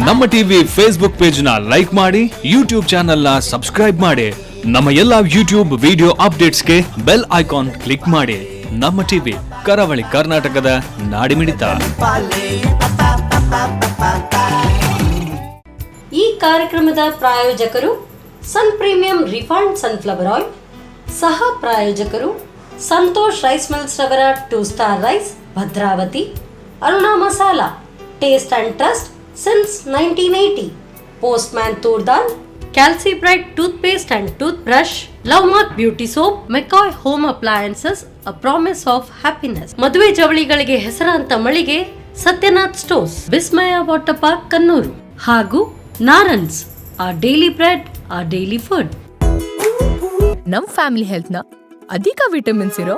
ನಮ್ಮ TV Facebook page ನ like ಮಾಡಿ, ಯೂಟ್ಯೂಬ್ ಚಾನೆಲ್ ನ ಸಬ್ಸ್ಕ್ರೈಬ್ ಮಾಡಿ. ನಮ್ಮ ಎಲ್ಲಾ ಯೂಟ್ಯೂಬ್ ವಿಡಿಯೋ ಅಪ್ಡೇಟ್ಸ್ಗೆ ಬೆಲ್ ಐಕಾನ್ ಕ್ಲಿಕ್ ಮಾಡಿ. ನಮ್ಮ ಟಿವಿ ಕರಾವಳಿ ಕರ್ನಾಟಕದ ನಾಡಿಮಿಡಿತ. ಈ ಕಾರ್ಯಕ್ರಮದ ಪ್ರಾಯೋಜಕರು Sun premium refined sunflower oil, ಸಹ ಪ್ರಾಯೋಜಕರು ಸಂತೋಷ್ ರೈಸ್ ಮಿಲ್ಸ್ ರವರ 2 star rice Bhadravati, Aruna masala taste and trust since 1980, postman toor dal, Calcibright toothpaste and tooth brush, love mark beauty soap, McCoy home appliances, a promise of happiness, ಮದುವೆ ಜವಳಿಗಳಿಗೆ ಹೆಸರಾಂತ ಮಳಿಗೆ Satyanath stores, Vismaya water park Kannur, ಹಾಗೂ Narans, a daily bread, a daily food. ನಮ್ family health ನ ಅಧಿಕ vitamins ಇರೋ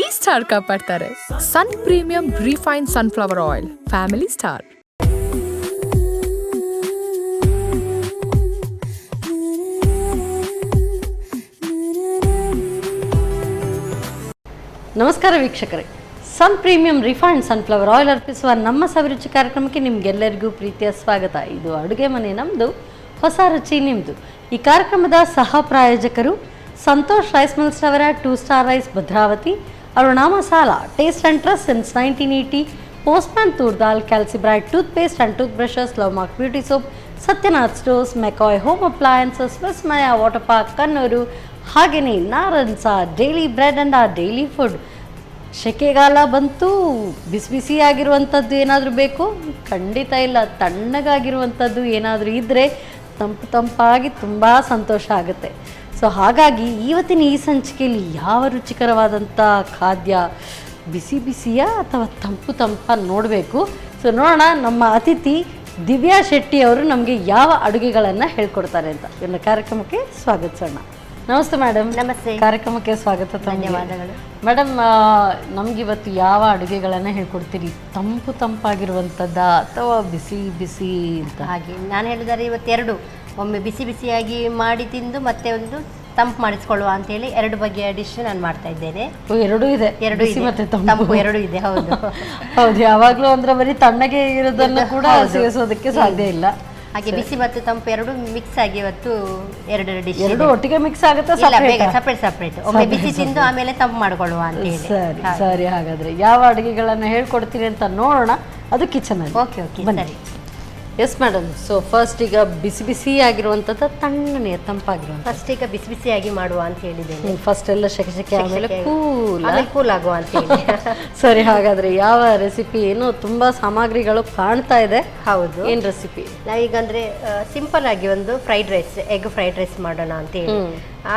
ಈ ಸ್ಟಾರ್ ಕಾಪಾಡ್ತಾರೆ. Sun premium refined sunflower oil, family star. ನಮಸ್ಕಾರ ವೀಕ್ಷಕರೇ, Sun premium refined sunflower oil ಅರ್ಪಿಸುವ ನಮ್ಮ ಸವಿರುಚಿ ಕಾರ್ಯಕ್ರಮಕ್ಕೆ ನಿಮ್ಗೆಲ್ಲರಿಗೂ ಪ್ರೀತಿಯ ಸ್ವಾಗತ. ಇದು ಅಡುಗೆ ಮನೆ ನಮ್ಮದು, ಹೊಸ ರುಚಿ ನಿಮ್ಮದು. ಈ ಕಾರ್ಯಕ್ರಮದ ಸಹ ಪ್ರಾಯೋಜಕರು ಸಂತೋಷ್ ರೈಸ್ ಮಿಲ್ಸ್ ರವರ 2 star rice Bhadravati, Aruna masala taste and trust since 1980, postman toor dal, Calcibright toothpaste and tooth brushes, love mark beauty soap, Satyanath stores, McCoy home appliances, Vismaya water park Kannur, ಹಾಗೆಯೇ Narans daily bread and a daily food. ಸೆಕೆಗಾಲ ಬಂತು, ಬಿಸಿ ಬಿಸಿಯಾಗಿರುವಂಥದ್ದು ಏನಾದರೂ ಬೇಕು? ಖಂಡಿತ ಇಲ್ಲ. ತಣ್ಣಗಾಗಿರುವಂಥದ್ದು ಏನಾದರೂ ಇದ್ದರೆ ತಂಪಾಗಿ ತುಂಬ ಸಂತೋಷ ಆಗುತ್ತೆ. ಸೊ ಹಾಗಾಗಿ ಇವತ್ತಿನ ಈ ಸಂಚಿಕೆಯಲ್ಲಿ ಯಾವ ರುಚಿಕರವಾದಂಥ ಖಾದ್ಯ ಬಿಸಿಯ ಅಥವಾ ತಂಪ ನೋಡಬೇಕು. ಸೊ ನೋಡೋಣ ನಮ್ಮ ಅತಿಥಿ ದಿವ್ಯಾ ಶೆಟ್ಟಿ ಅವರು ನಮಗೆ ಯಾವ ಅಡುಗೆಗಳನ್ನು ಹೇಳ್ಕೊಡ್ತಾರೆ ಅಂತ. ಇನ್ನು ಕಾರ್ಯಕ್ರಮಕ್ಕೆ ಸ್ವಾಗತಿಸೋಣ. ನಮಸ್ತೆ ಮೇಡಮ್. ನಮಸ್ತೆ. ಕಾರ್ಯಕ್ರಮಕ್ಕೆ ಸ್ವಾಗತ. ಧನ್ಯವಾದಗಳು ಮೇಡಮ್. ನಮಗಿವತ್ತು ಯಾವ ಅಡುಗೆಗಳನ್ನು ಹೇಳ್ಕೊಡ್ತೀರಿ? ತಂಪಾಗಿರುವಂಥದ್ದ ಅಥವಾ ಬಿಸಿ ಅಂತ? ಹಾಗೆ ನಾನು ಹೇಳಿದರೆ ಇವತ್ತೆರಡು, ಒಮ್ಮೆ ಬಿಸಿಯಾಗಿ ಮಾಡಿ ತಿಂದು ಮತ್ತೆ ಒಂದು ತಂಪು ಮಾಡಿಸ್ಕೊಳ್ಳುವ ಅಂತೇಳಿ 2 ಬಗೆಯ ಡಿಶ್ ನಾನು ಮಾಡ್ತಾ ಇದ್ದೇನೆ. ಎರಡೂ ಇದೆ, ಎರಡು ಮತ್ತೆ ತಂಪು ಎರಡೂ ಇದೆ. ಹೌದು ಹೌದು. ಯಾವಾಗಲೂ ಅಂದ್ರೆ ಬರೀ ತಣ್ಣಗೆ ಇರೋದನ್ನು ಕೂಡ ಸೇರಿಸೋದಕ್ಕೆ ಸಾಧ್ಯ ಇಲ್ಲ. ಹಾಗೆ ಬಿಸಿ ಮತ್ತು ತಂಪು ಎರಡು ಮಿಕ್ಸ್ ಆಗಿ ಇವತ್ತು 2 ಡಿಶ್. ಎರಡು ಒಟ್ಟಿಗೆ ಮಿಕ್ಸ್ ಆಗುತ್ತೆ? ಸಪ್ರೇಟ್. ಒಮ್ಮೆ ಬಿಸಿ ತಿಂದು ಆಮೇಲೆ ತಂಪು ಮಾಡಿಕೊಳ್ಳುವ ಅಂತ ಹೇಳಿ. ಸರಿ. ಹಾಗಾದ್ರೆ ಯಾವ ಅಡುಗೆಗಳನ್ನ ಹೇಳ್ಕೊಡ್ತೀನಿ ಅಂತ ನೋಡೋಣ. ಅದು ಕಿಚನ್ ಅಲ್ಲಿ. ಓಕೆ ಸರಿ. Yes madam. ಸೊ ಫಸ್ಟ್ ಈಗ ಬಿಸಿ ಆಗಿರುವಂಥದ್ದು, ತಣ್ಣನೆ ತಂಪಾಗಿರುವಂಥ. ಫಸ್ಟ್ ಈಗ ಬಿಸಿಯಾಗಿ ಮಾಡುವ ಅಂತ ಹೇಳಿದ್ದೇನೆ. ಫಸ್ಟ್ ಎಲ್ಲ ಸೆಕೆ ಆಮೇಲೆ ಕೂಲ್ ಆಗುವ ಅಂತ ಹೇಳಿ. ಸರಿ. ಹಾಗಾದ್ರೆ ಯಾವ ರೆಸಿಪಿ? ಏನು ತುಂಬಾ ಸಾಮಗ್ರಿಗಳು ಕಾಣ್ತಾ ಇದೆ. ಹೌದು. ಏನ್ ರೆಸಿಪಿ? ನಾವೀಗ ಅಂದ್ರೆ ಸಿಂಪಲ್ ಆಗಿ ಒಂದು fried rice, egg fried rice ಮಾಡೋಣ ಅಂತ ಹೇಳಿ.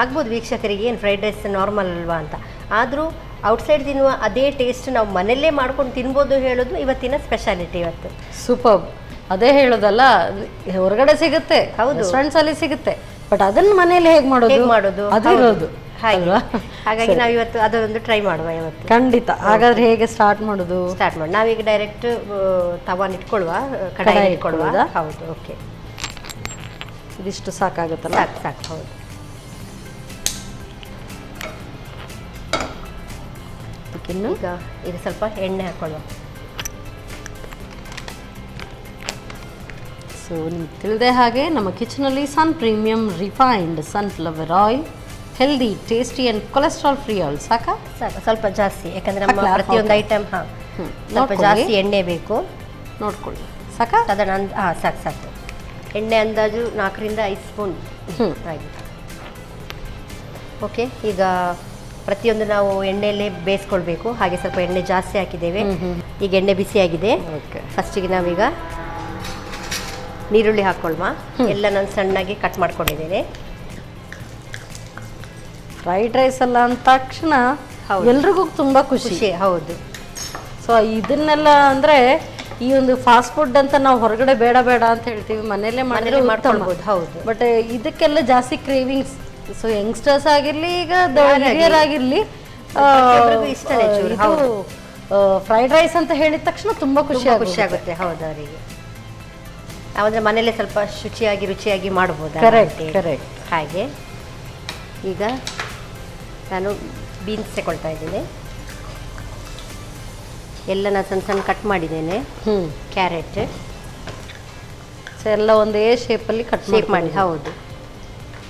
ಆಗ್ಬೋದು ವೀಕ್ಷಕರಿಗೆ ಏನು ಫ್ರೈಡ್ ರೈಸ್ ನಾರ್ಮಲ್ ಅಲ್ವಾ ಅಂತ. ಆದರೂ ಔಟ್ಸೈಡ್ ತಿನ್ನುವ ಅದೇ ಟೇಸ್ಟ್ ನಾವು ಮನೆಯಲ್ಲೇ ಮಾಡ್ಕೊಂಡು ತಿನ್ಬೋದು ಹೇಳೋದು ಇವತ್ತಿನ ಸ್ಪೆಷಾಲಿಟಿ ಇವತ್ತು. ಸೂಪರ್. ಅದೇ ಹೇಳೋದಲ್ಲ, ಹೊರಗಡೆ ಸಿಗುತ್ತೆ, ಹೌದು, ಫ್ರೆಂಡ್ಸ್ ಅಲ್ಲಿ ಸಿಗುತ್ತೆ, ಬಟ್ ಅದನ್ನ ಮನೇಲಿ ಹೇಗೆ ಮಾಡೋದು ಅದು ಇರೋದು. ಹಾಗಾಗಿ ನಾವು ಇವತ್ತು ಅದೊಂದು ಟ್ರೈ ಮಾಡುವ ಇವತ್ತು. ಖಂಡಿತ. ಹಾಗಾದ್ರೆ ಹೇಗೆ ಸ್ಟಾರ್ಟ್ ಮಾಡೋದು? ನಾವೀಗ ಡೈರೆಕ್ಟ್ ತವಾನ್ ಇಟ್ಕೊಳ್ಳುವ, ಕಡಾಯಿ ಇಟ್ಕೊಳ್ಳುವ. ಹೌದು. ಓಕೆ. ಇದಿಷ್ಟು ಸಾಕಾಗುತ್ತಲ್ಲ? ಸಾಕು. ಹೌದು. ಈಗ ಸ್ವಲ್ಪ ಎಣ್ಣೆ ಹಾಕೊಳ್ಳುವ. ಸೊ ನಿಮ್ಗೆ ತಿಳಿದೆ ಹಾಗೆ ನಮ್ಮ ಕಿಚನಲ್ಲಿ Sun premium refined sunflower oil, healthy, tasty and cholesterol free oil. ಸಾಕು. ಸ್ವಲ್ಪ ಜಾಸ್ತಿ, ಯಾಕಂದರೆ ನಮ್ಮ ಪ್ರತಿಯೊಂದು ಐಟಮ್ ಸ್ವಲ್ಪ ಜಾಸ್ತಿ ಎಣ್ಣೆ ಬೇಕು. ನೋಡ್ಕೊಳ್ಳಿ. ಸಾಕಾ? ಸಾಧಾರಣ ಸಾಕು. ಎಣ್ಣೆ ಅಂದಾಜು 4 ರಿಂದ 5 ಸ್ಪೂನ್ ಆಗಿದೆ. ಓಕೆ. ಈಗ ಪ್ರತಿಯೊಂದು ನಾವು ಎಣ್ಣೆಯಲ್ಲೇ ಬೇಯಿಸ್ಕೊಳ್ಬೇಕು. ಹಾಗೆ ಸ್ವಲ್ಪ ಎಣ್ಣೆ ಜಾಸ್ತಿ ಹಾಕಿದ್ದೇವೆ. ಈಗ ಎಣ್ಣೆ ಬಿಸಿಯಾಗಿದೆ. ಫಸ್ಟಿಗೆ ನಾವೀಗ ನೀರುಳ್ಳಿ ಹಾಕೊಳ್ಳುವ. ಎಲ್ಲ ನಾನು ಸಣ್ಣಾಗಿ ಕಟ್ ಮಾಡ್ಕೊಂಡಿದ್ದೇನೆ. ಫ್ರೈಡ್ ರೈಸ್ ಅಲ್ಲ ಅಂದ ತಕ್ಷಣ ಎಲ್ರಿಗೂ ತುಂಬ ಖುಷಿ. ಹೌದು. ಸೊ ಇದನ್ನೆಲ್ಲ ಅಂದರೆ ಈ ಒಂದು ಫಾಸ್ಟ್ ಫುಡ್ ಅಂತ ನಾವು ಹೊರಗಡೆ ಬೇಡ ಅಂತ ಹೇಳ್ತೀವಿ, ಮನೆಯಲ್ಲೇ ಮಾಡ್ಕೊಳ್ಬೋದು. ಹೌದು. ಬಟ್ ಇದಕ್ಕೆಲ್ಲ ಜಾಸ್ತಿ ಕ್ರೇವಿಂಗ್ಸ್. ಸೊ ಯಂಗ್ಸ್ಟರ್ಸ್ ಆಗಿರಲಿ, ಈಗ ಹಿರಿಯರಾಗಿರಲಿ, ಫ್ರೈಡ್ ರೈಸ್ ಅಂತ ಹೇಳಿದ ತಕ್ಷಣ ತುಂಬ ಖುಷಿ ಆಗುತ್ತೆ. ಹೌದು. ಅವರಿಗೆ ನಾವಂದರೆ ಮನೇಲೆ ಸ್ವಲ್ಪ ರುಚಿಯಾಗಿ ಮಾಡ್ಬೋದು. ಕರೆಕ್ಟ್. ಹಾಗೆ ಈಗ ನಾನು ಬೀನ್ಸ್ ತಗೊಳ್ತಾ ಇದ್ದೀನಿ. ಎಲ್ಲ ನಾನು ಸಣ್ಣ ಸಣ್ಣ ಕಟ್ ಮಾಡಿದ್ದೇನೆ. ಕ್ಯಾರೆಟ್ ಸೊ ಎಲ್ಲ ಒಂದೇ ಶೇಪಲ್ಲಿ ಕಟ್ ಶೇಪ್ ಮಾಡಿ. ಹೌದು,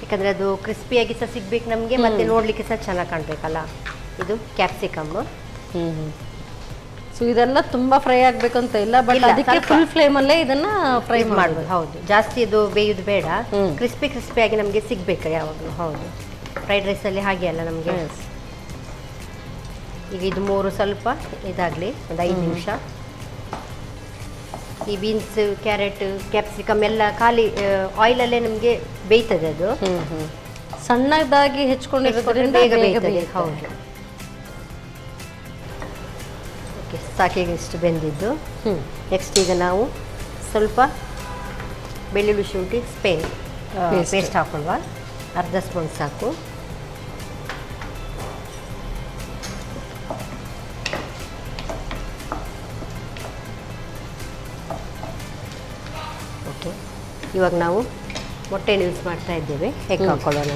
ಯಾಕಂದರೆ ಅದು ಕ್ರಿಸ್ಪಿಯಾಗಿ ಸಹ ಸಿಗ್ಬೇಕು ನಮಗೆ, ಮತ್ತೆ ನೋಡಲಿಕ್ಕೆ ಸಹ ಚೆನ್ನಾಗಿ ಕಾಣಬೇಕಲ್ಲ. ಇದು ಕ್ಯಾಪ್ಸಿಕಮ್. ಸೊ ಇದೆಲ್ಲ ತುಂಬಾ ಫ್ರೈ ಆಗಬೇಕು ಅಂತ ಇಲ್ಲ, ಬಟ್ ಅದಕ್ಕೆ ಫುಲ್ ಫ್ಲೇಮಲ್ಲೇ ಇದನ್ನ ಫ್ರೈ ಮಾಡ್ಬೋದು. ಹೌದು, ಜಾಸ್ತಿ ಇದು ಬೇಯೋದು ಬೇಡ, ಕ್ರಿಸ್ಪಿಯಾಗಿ ನಮಗೆ ಸಿಗಬೇಕು ಯಾವಾಗಲೂ. ಹೌದು, ಫ್ರೈಡ್ ರೈಸಲ್ಲಿ ಹಾಗೆ ಅಲ್ಲ ನಮಗೆ. ಈಗ ಇದು 3 ಸ್ವಲ್ಪ ಇದಾಗಲಿ, ಒಂದು 5 ನಿಮಿಷ. ಈ ಬೀನ್ಸ್, ಕ್ಯಾರೆಟ್, ಕ್ಯಾಪ್ಸಿಕಮ್ ಎಲ್ಲ ಖಾಲಿ ಆಯಿಲಲ್ಲೇ ನಮಗೆ ಬೇಯ್ತದೆ. ಅದು ಸಣ್ಣದಾಗಿ ಹೆಚ್ಕೊಂಡಿರೋದ್ರಿಂದ ಬೇಗ ಬೇಯ್ತದೆ. ಹೌದು, ಓಕೆ, ಸಾಕಿಗೆ ಇಷ್ಟು ಬೆಂದಿದ್ದು. ನೆಕ್ಸ್ಟ್ ಈಗ ನಾವು ಸ್ವಲ್ಪ ಬೆಳ್ಳುಳ್ಳಿ ಶುಂಠಿ ಪೇಸ್ಟ್ ಹಾಕೊಳ್ಳುವ. ಅರ್ಧ ಸ್ಪೂನ್ ಸಾಕು. ಓಕೆ, ಇವಾಗ ನಾವು ಮೊಟ್ಟೆನ ಯೂಸ್ ಮಾಡ್ತಾ ಇದ್ದೇವೆ. ಎಗ್ ಹಾಕೊಳ್ಳೋಣ.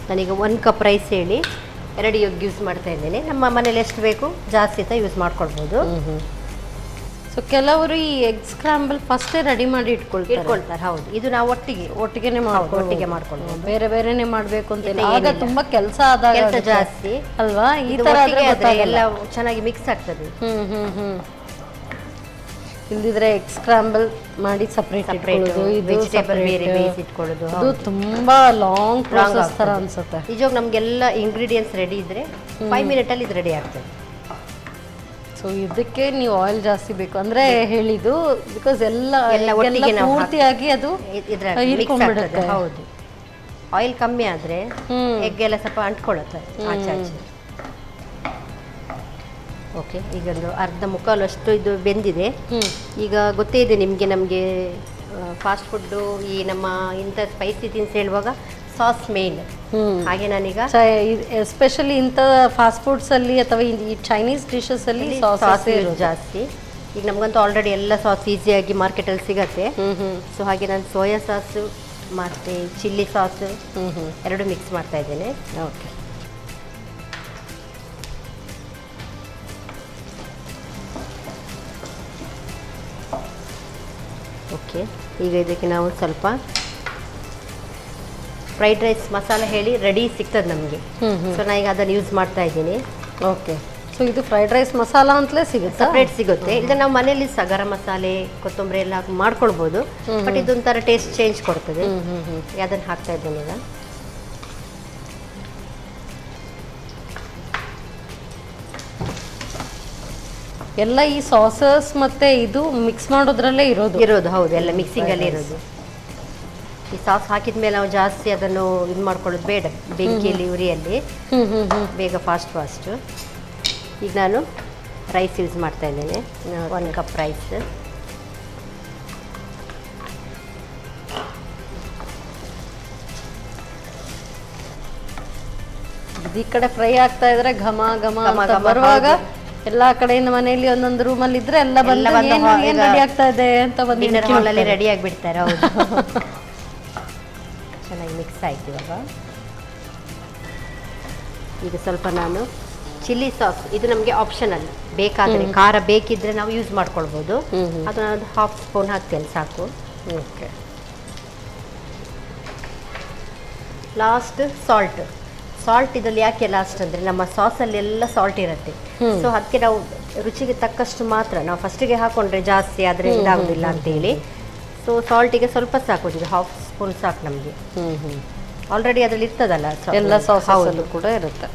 ನಾನೀಗ 1 ಕಪ್ ರೈಸ್ ಹೇಳಿ 2 ಎಗ್ ಯೂಸ್ ಮಾಡ್ತಾ ಇದ್ದೇನೆ. ನಮ್ಮ ಮನೇಲಿ ಎಷ್ಟು ಬೇಕು ಜಾಸ್ತಿ ಸಹ ಯೂಸ್ ಮಾಡ್ಕೊಳ್ಬೋದು. ಸೊ ಕೆಲವರು ಈ ಎಗ್ ಸ್ಕ್ರಾಂಬಲ್ ಫಸ್ಟೇ ರೆಡಿ ಮಾಡಿ ಇಟ್ಕೊಳ್ತಾರೆ. ಹೌದು, ಇದು ನಾವು ಒಟ್ಟಿಗೆ ಮಾಡ್ಕೊಳ್ಬೋದು. ಬೇರೆ ಬೇರೆನೆ ಮಾಡಬೇಕು ಅಂತ ಇಲ್ಲ. ಆಗ ತುಂಬಾ ಕೆಲಸ ಆದಾಗ ಜಾಸ್ತಿ ಅಲ್ವಾ? ಈ ತರ ಎಲ್ಲ ಚೆನ್ನಾಗಿ ಮಿಕ್ಸ್ ಆಗ್ತದೆ. ಇಲ್ದಿದ್ರೆ ಎಗ್ ಸ್ಕ್ರಾಂಬಲ್ ಮಾಡಿ ಸಪರೇಟ್ ವೆಜಿಟೇಬಲ್ ಬೇರೆ ಬೇಯಿಸಿಟ್ಕೊಳ್ಳೋದು. ಅದು ತುಂಬಾ ಲಾಂಗ್ ಪ್ರಾಸೆಸ್ ತರ ಅನ್ಸುತ್ತೆ. ನಿಜವಾಗ ನಮಗೆಲ್ಲ ಇಂಗ್ರೀಡಿಯೆಂಟ್ಸ್ ರೆಡಿ ಇದ್ರೆ 5 ಮಿನಿಟಲ್ಲಿ ಇದು ರೆಡಿ ಆಗ್ತದೆ. ಸೊ ಇದಕ್ಕೆ ನೀವು ಆಯಿಲ್ ಜಾಸ್ತಿ ಬೇಕು ಅಂದ್ರೆ ಹೇಳಿದ್ದು, ಬಿಕಾಸ್ ಎಲ್ಲ ಪೂರ್ತಿಯಾಗಿ ಅದು ಹೀರ್ಕೊಂಡ್ಬಿಡುತ್ತೆ. ಹೌದು, ಆಯಿಲ್ ಕಮ್ಮಿ ಆದ್ರೆ ಎಗ್ ಎಲ್ಲ ಸ್ವಲ್ಪ ಅಂಟ್ಕೊಳ್ಳುತ್ತೆ ಆಚೆ. ಓಕೆ, ಈಗ ಒಂದು ಅರ್ಧ ಮುಕ್ಕಾಲು ಅಷ್ಟು ಇದು ಬೆಂದಿದೆ. ಈಗ ಗೊತ್ತೇ ಇದೆ ನಿಮಗೆ, ನಮಗೆ ಫಾಸ್ಟ್ ಫುಡ್ಡು ಈ ನಮ್ಮ ಇಂಥ ಸ್ಪೈಸಿ ತಿನ್ಸ್ ಹೇಳುವಾಗ ಸಾಸ್ ಮೇನ್. ಹಾಗೆ ನಾನೀಗ ಎಸ್ಪೆಷಲಿ ಇಂಥ ಫಾಸ್ಟ್ ಫುಡ್ಸ್ ಅಲ್ಲಿ ಅಥವಾ ಈ ಚೈನೀಸ್ ಡಿಶಸ್ ಅಲ್ಲಿ ಸಾಸ್ ಜಾಸ್ತಿ. ಈಗ ನಮಗಂತೂ ಆಲ್ರೆಡಿ ಎಲ್ಲ ಸಾಸ್ ಈಸಿಯಾಗಿ ಮಾರ್ಕೆಟಲ್ಲಿ ಸಿಗತ್ತೆ. ಸೊ ಹಾಗೆ ನಾನು ಸೋಯಾ ಸಾಸು ಮತ್ತು ಚಿಲ್ಲಿ ಸಾಸು 2 ಮಿಕ್ಸ್ ಮಾಡ್ತಾ ಇದ್ದೇನೆ. ಓಕೆ, ಓಕೆ, ಈಗ ಇದಕ್ಕೆ ನಾವು ಸ್ವಲ್ಪ ಫ್ರೈಡ್ ರೈಸ್ ಮಸಾಲ ಹೇಳಿ ರೆಡಿ ಸಿಗ್ತದೆ ನಮಗೆ. ಸೊ ನಾನು ಈಗ ಅದನ್ನು ಯೂಸ್ ಮಾಡ್ತಾ ಇದ್ದೀನಿ. ಓಕೆ, ಸೊ ಇದು ಫ್ರೈಡ್ ರೈಸ್ ಮಸಾಲ ಅಂತಲೇ ಸಿಗುತ್ತೆ, ಸಪ್ರೇಟ್ ಸಿಗುತ್ತೆ. ಈಗ ನಾವು ಮನೇಲಿ ಸಹ ಗರಂ ಮಸಾಲೆ, ಕೊತ್ತಂಬರಿ ಎಲ್ಲ ಹಾಕಿ ಮಾಡ್ಕೊಳ್ಬೋದು. ಬಟ್ ಇದೊಂಥರ ಟೇಸ್ಟ್ ಚೇಂಜ್ ಕೊಡ್ತದೆ. ಅದನ್ನು ಹಾಕ್ತಾ ಇದ್ದೇನೆ ಈಗ. ಎಲ್ಲ ಈ ಸಾಸಸ್ ಮತ್ತೆ ಇದು ಮಿಕ್ಸ್ ಮಾಡೋದ್ರಲ್ಲೇ ಇರೋದು. ಹೌದು, ಎಲ್ಲ ಮಿಕ್ಸಿಂಗ್ ಅಲ್ಲಿ ಇರೋದು. ಈ ಸಾಸ್ ಹಾಕಿದ ಮೇಲೆ ನಾವು ಜಾಸ್ತಿ ಅದನ್ನು ಇದು ಮಾಡ್ಕೊಳ್ಳೋದು ಬೇಡ, ಬೆಂಕಿಯಲ್ಲಿ ಉರಿಯಲ್ಲಿ ಬೇಗ ಫಾಸ್ಟ್. ಈಗ ನಾನು ರೈಸ್ ಯೂಸ್ ಮಾಡ್ತಾ ಇದ್ದೇನೆ. 1 ಕಪ್ ರೈಸ್. ಈ ಕಡೆ ಫ್ರೈ ಆಗ್ತಾ ಇದ್ರೆ ಘಮ ಘಮ ಅಂತ ಬರುವಾಗ ಎಲ್ಲಾ ಕಡೆಯಿಂದ ಮನೆಯಲ್ಲಿ ಒಂದೊಂದು ರೂಮಲ್ಲಿ ಇದ್ರೆ ಎಲ್ಲ ಏನ್ ರೆಡಿ ಆಗ್ತಾ ಇದೆ ಅಂತ ಡಿನ್ನರ್ ಹಾಲಲ್ಲಿ ರೆಡಿ ಆಗಿಬಿಡ್ತಾರೆ. ಹೌದು, ಚೆನ್ನಾಗಿ ಮಿಕ್ಸ್ ಆಯ್ತು. ಇವಾಗ ಈಗ ಸ್ವಲ್ಪ ನಾನು ಚಿಲ್ಲಿ ಸಾಸ್, ಇದು ನಮಗೆ ಆಪ್ಷನಲ್, ಬೇಕಾದರೆ ಖಾರ ಬೇಕಿದ್ರೆ ನಾವು ಯೂಸ್ ಮಾಡ್ಕೊಳ್ಬೋದು. ಅದನ್ನ ಒಂದು 1/2 ಸ್ಪೂನ್ ಹಾಕ್ತೇನೆ ಸಾಕು. ಓಕೆ, ಲಾಸ್ಟ್ ಸಾಲ್ಟ್ ಇದರಲ್ಲಿ ಯಾಕೆ ಲಾಸ್ಟ್ ಅಂದರೆ ನಮ್ಮ ಸಾಸಲ್ಲಿ ಎಲ್ಲ ಸಾಲ್ಟ್ ಇರುತ್ತೆ. ಸೊ ಅದಕ್ಕೆ ನಾವು ರುಚಿಗೆ ತಕ್ಕಷ್ಟು ಮಾತ್ರ, ನಾವು ಫಸ್ಟಿಗೆ ಹಾಕೊಂಡ್ರೆ ಜಾಸ್ತಿ ಆದರೆ ಇದಾಗೋದಿಲ್ಲ ಅಂತೇಳಿ. ಸೊ ಸಾಲ್ಟಿಗೆ ಸ್ವಲ್ಪ ಸಾಕು, ಇದು 1/2 ಸ್ಪೂನ್ ಸಾಕು ನಮಗೆ. ಆಲ್ರೆಡಿ ಅದರಲ್ಲಿ ಇರ್ತದಲ್ಲ ಎಲ್ಲ ಸಾಸ್ ಕೂಡ ಇರುತ್ತೆ.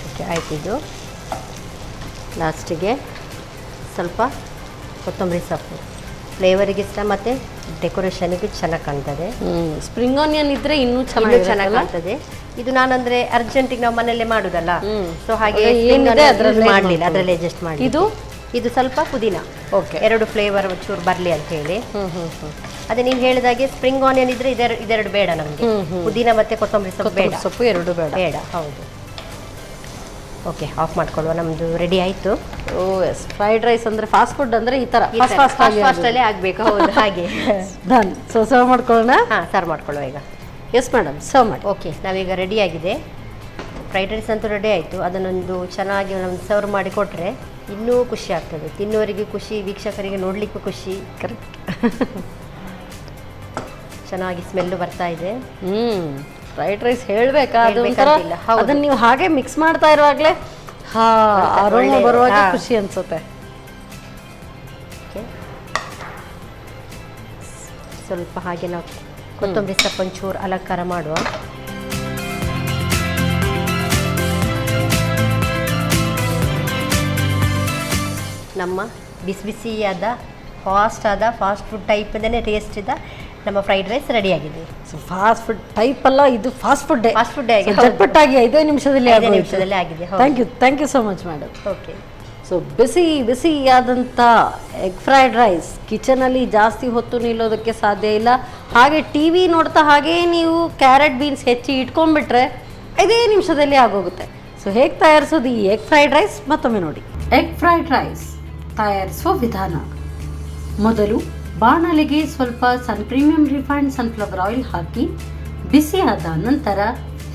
ಓಕೆ, ಆಯ್ತು. ಇದು ಲಾಸ್ಟಿಗೆ ಸ್ವಲ್ಪ ಕೊತ್ತಂಬರಿ ಸೊಪ್ಪು, ಫ್ಲೇವರಿಗೆ ಇಷ್ಟ ಮತ್ತು ಡೆಕೋರೇಷನ್ಗೆ ಚೆನ್ನಾಗಿ ಕಾಣ್ತದೆ. ಸ್ಪ್ರಿಂಗ್ ಆನಿಯನ್ ಇದ್ರೆ ಇನ್ನೂ ಚೆನ್ನಾಗಿ ಕಾಣ್ತದೆ. ಇದು ನಾನಂದ್ರೆ ಅರ್ಜೆಂಟಿಗೆ ನಾವು ಮನೆಯಲ್ಲೇ ಮಾಡುದಲ್ಲ, ಸೊ ಹಾಗೆ ಮಾಡಲಿಲ್ಲ, ಅದರಲ್ಲಿ ಅಡ್ಜಸ್ಟ್ ಮಾಡಿ. ಇದು ಸ್ವಲ್ಪ ಪುದೀನ, ಓಕೆ, 2 ಫ್ಲೇವರ್ ಚೂರು ಬರಲಿ ಅಂತ ಹೇಳಿ. ಅದೇ ನೀವು ಹೇಳಿದಾಗೆ ಸ್ಪ್ರಿಂಗ್ ಆನಿಯನ್ ಇದ್ರೆ ಇದೆರಡು ಬೇಡ ನಮಗೆ. ಪುದೀನ ಮತ್ತೆ ಕೊತ್ತಂಬರಿ ಸೊಪ್ಪು 2 ಬೇಡ. ಹೌದು. ಓಕೆ, ಆಫ್ ಮಾಡ್ಕೊಳ್ಳುವ. ನಮ್ಮದು ರೆಡಿ ಆಯಿತು. ಓ ಎಸ್, ಫ್ರೈಡ್ ರೈಸ್ ಅಂದರೆ ಫಾಸ್ಟ್ ಫುಡ್ ಅಂದರೆ ಈ ಥರ ಫಾಸ್ಟಲ್ಲೇ ಆಗಬೇಕು. ಹೌದು, ಹಾಗೆ ಡನ್. ಸೊ ಸರ್ವ್ ಮಾಡ್ಕೊಳ್ಳೋಣ. ಹಾಂ, ಸರ್ವ್ ಮಾಡ್ಕೊಳ್ಳುವ ಈಗ. ಎಸ್ ಮೇಡಮ್, ಸರ್ವ್ ಮಾಡಿ. ಓಕೆ, ನಾವೀಗ ರೆಡಿ ಆಗಿದೆ. ಫ್ರೈಡ್ ರೈಸ್ ಅಂತೂ ರೆಡಿ ಆಯಿತು. ಅದನ್ನೊಂದು ಚೆನ್ನಾಗಿ ನಮ್ಗೆ ಸರ್ವ್ ಮಾಡಿ ಕೊಟ್ಟರೆ ಇನ್ನೂ ಖುಷಿ ಆಗ್ತದೆ. ತಿನ್ನೋರಿಗೆ ಖುಷಿ, ವೀಕ್ಷಕರಿಗೆ ನೋಡಲಿಕ್ಕೂ ಖುಷಿ. ಕರೆಕ್ಟ್. ಚೆನ್ನಾಗಿ ಸ್ಮೆಲ್ಲು ಬರ್ತಾ ಇದೆ. ಫ್ರೈಡ್ ರೈಸ್ ಹೇಳಬೇಕಾ? ಹೇಳ್ಬೇಕಂತಿಲ್ಲ. ಹೌದು. ಅದನ್ನು ನೀವು ಹಾಗೆ ಮಿಕ್ಸ್ ಮಾಡ್ತಾ ಇರುವಾಗಲೇ ಅರೋಮ ಬರುವಾಗ ಖುಷಿ ಅನ್ಸುತ್ತೆ. ಓಕೆ, ಸ್ವಲ್ಪ ಹಾಗೆ ನಾವು ಕೊತ್ತಂಬರಿ ಸೊಪ್ಪು ಒಂಚೂರು ಅಲಂಕಾರ ಮಾಡುವ. ನಮ್ಮ ಬಿಸಿ ಬಿಸಿಯಾದ ಫಾಸ್ಟ್ ಫುಡ್ ಟೈಪ್ ಟೇಸ್ಟ್ ಇದ್ದ ನಮ್ಮ ಫ್ರೈಡ್ ರೈಸ್ ರೆಡಿ ಆಗಿದೆ. ಸೊ ಫಾಸ್ಟ್ ಫುಡ್ ಟೈಪ್ ಅಲ್ಲ, ಇದು ಫಾಸ್ಟ್ ಫುಡ್ ಆಗಿ ಚಟ್ಪಟ್ಟಾಗಿ 5 ನಿಮಿಷದಲ್ಲಿ ಆಗಿದೆ. Thank you so much madam. Okay, so ಬಿಸಿಯಾದಂಥ ಎಗ್ ಫ್ರೈಡ್ ರೈಸ್ ಕಿಚನಲ್ಲಿ ಜಾಸ್ತಿ ಹೊತ್ತು ನಿಲ್ಲೋದಕ್ಕೆ ಸಾಧ್ಯ ಇಲ್ಲ. ಹಾಗೆ ಟಿ ವಿ ನೋಡ್ತಾ ಹಾಗೇ ನೀವು ಕ್ಯಾರೆಟ್ ಬೀನ್ಸ್ ಹೆಚ್ಚಿ ಇಟ್ಕೊಂಡ್ಬಿಟ್ರೆ 5 ನಿಮಿಷದಲ್ಲಿ ಆಗೋಗುತ್ತೆ. ಸೊ ಹೇಗೆ ತಯಾರಿಸೋದು ಈ ಎಗ್ ಫ್ರೈಡ್ ರೈಸ್ ಮತ್ತೊಮ್ಮೆ ನೋಡಿ. ಎಗ್ ಫ್ರೈಡ್ ರೈಸ್ ತಯಾರಿಸುವ ವಿಧಾನ: ಮೊದಲು ಬಾಣಲೆಗೆ ಸ್ವಲ್ಪ ಪ್ರೀಮಿಯಂ ರಿಫೈನ್ಡ್ ಸನ್ಫ್ಲವರ್ ಆಯಿಲ್ ಹಾಕಿ ಬಿಸಿಯಾದ ನಂತರ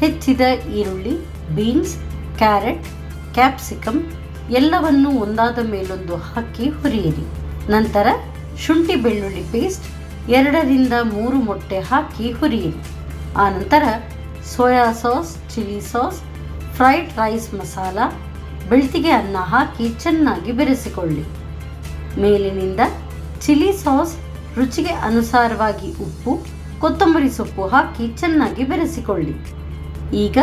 ಹೆಚ್ಚಿದ ಈರುಳ್ಳಿ, ಬೀನ್ಸ್, ಕ್ಯಾರೆಟ್, ಕ್ಯಾಪ್ಸಿಕಮ್ ಎಲ್ಲವನ್ನು ಒಂದಾದ ಮೇಲೊಂದು ಹಾಕಿ ಹುರಿಯಿರಿ. ನಂತರ ಶುಂಠಿ ಬೆಳ್ಳುಳ್ಳಿ ಪೇಸ್ಟ್ 2 ರಿಂದ 3 ಮೊಟ್ಟೆ ಹಾಕಿ ಹುರಿಯಿರಿ. ಆನಂತರ soya sauce, chilli sauce, fried rice masala, ಬೆಳ್ತಿಗೆ ಅನ್ನ ಹಾಕಿ ಚೆನ್ನಾಗಿ ಬೆರೆಸಿಕೊಳ್ಳಿ. ಮೇಲಿನಿಂದ ಚಿಲ್ಲಿ ಸಾಸ್, ರುಚಿಗೆ ಅನುಸಾರವಾಗಿ ಉಪ್ಪು, ಕೊತ್ತಂಬರಿ ಸೊಪ್ಪು ಹಾಕಿ ಚೆನ್ನಾಗಿ ಬೆರೆಸಿಕೊಳ್ಳಿ. ಈಗ